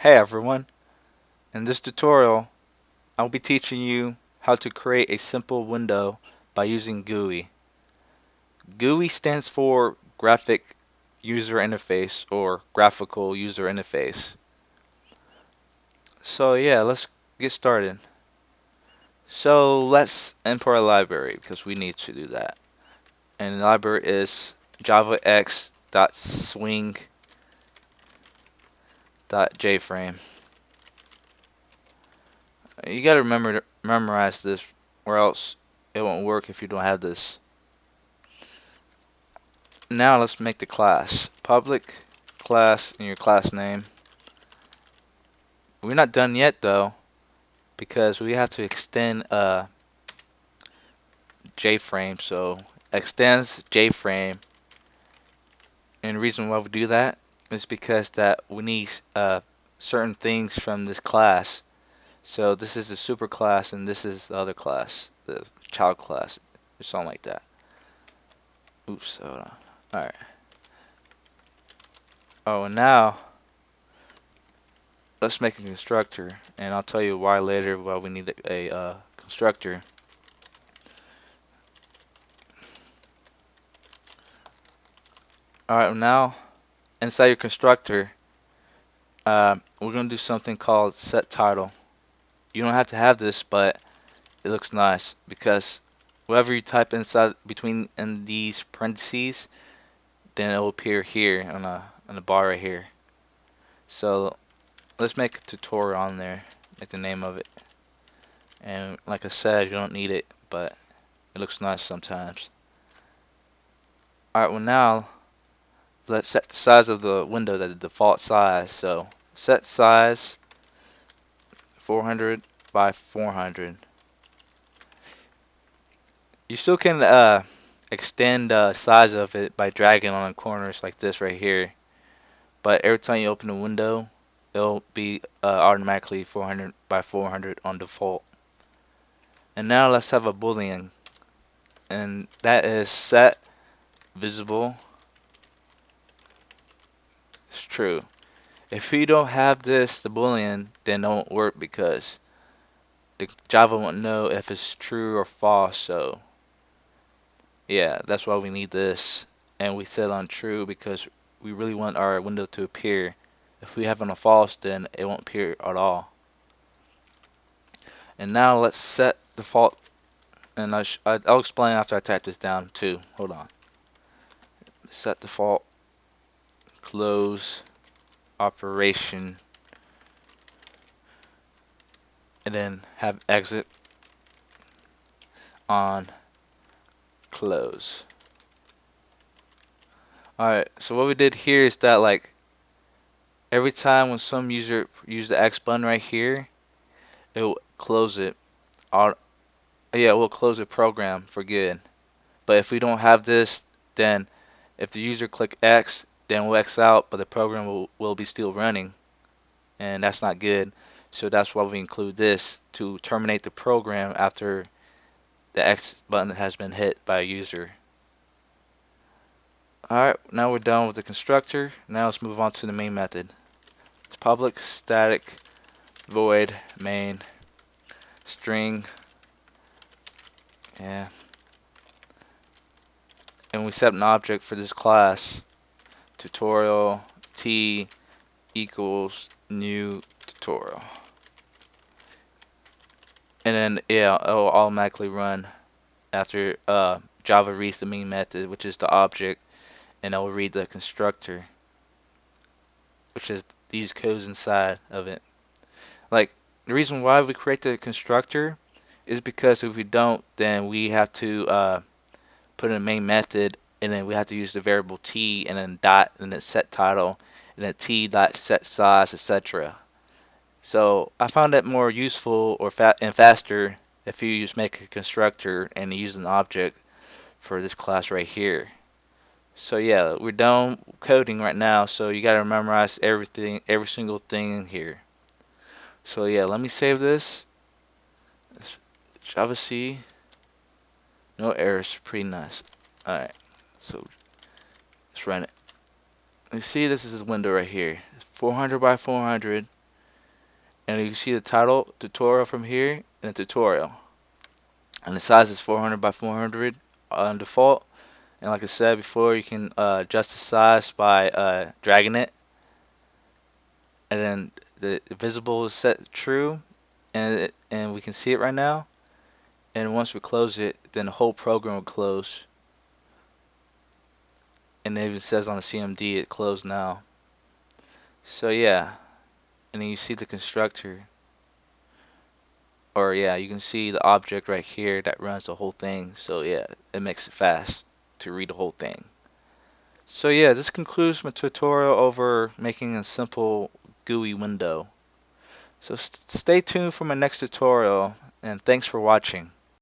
Hey everyone, in this tutorial I'll be teaching you how to create a simple window by using GUI. GUI stands for Graphic User Interface or Graphical User Interface. So yeah, let's get started. So let's import a library because we need to do that. And the library is javax.swing.jframe. You gotta remember to memorize this or else it won't work if you don't have this. Now let's make the class. Public class and your class name. We're not done yet though because we have to extend JFrame. So extends JFrame, and the reason why we do that is because that we need certain things from this class. So this is the super class and this is the other class, the child class, or something like that. Oops, hold on. Alright. Oh, and now let's make a constructor, and I'll tell you why later why we need a constructor. Alright, now inside your constructor, we're going to do something called set title. You don't have to have this, but it looks nice because whatever you type inside between in these parentheses, then it will appear here on the bar right here. So let's make a tutorial on there, like the name of it. And like I said, you don't need it, but it looks nice sometimes. Alright, well now let's set the size of the window to the default size. So set size 400 by 400. You still can extend the size of it by dragging on corners like this right here. But every time you open a window, it'll be automatically 400 by 400 on default. And now let's have a boolean, and that is set visible is true. If you don't have this, the boolean, then it won't work because the Java won't know if it's true or false. So yeah, that's why we need this, and we set on true because we really want our window to appear. If we have it on false, then it won't appear at all. And now let's set default, and I'll explain after I type this down too. Hold on. Set default, close, operation, and then have exit on close. Alright, so what we did here is that like every time when some user use the X button right here, it will close it. Yeah, we'll close the program for good. But if we don't have this, then if the user click X, then we'll X out, but the program will be still running, and that's not good. So that's why we include this to terminate the program after the X button has been hit by a user. Alright, now we're done with the constructor. Now let's move on to the main method. It's public static void main string, yeah, and we set an object for this class. Tutorial t equals new tutorial, and then yeah, it'll automatically run after Java reads the main method, which is the object, and it will read the constructor, which is these codes inside of it. Like the reason why we create the constructor is because if we don't, then we have to put in a main method, and then we have to use the variable t and then dot and then set title and then t dot set size, etc. So I found that more useful and faster if you just make a constructor and use an object for this class right here. So yeah, we're done coding right now, so you gotta memorize everything, every single thing in here. So yeah, let me save this. Java C, no errors, pretty nice. Alright, so let's run it. You see, this is this window right here. 400 by 400. And you see the title tutorial from here and the tutorial. And the size is 400 by 400 on default. And like I said before, you can adjust the size by dragging it. And then the visible is set true. And we can see it right now. And once we close it, then the whole program will close. And it even says on the CMD it closed now. So yeah. And then you see the constructor. Or yeah, you can see the object right here that runs the whole thing. So yeah, it makes it fast to read the whole thing. So yeah, this concludes my tutorial over making a simple GUI window. So stay tuned for my next tutorial, and thanks for watching.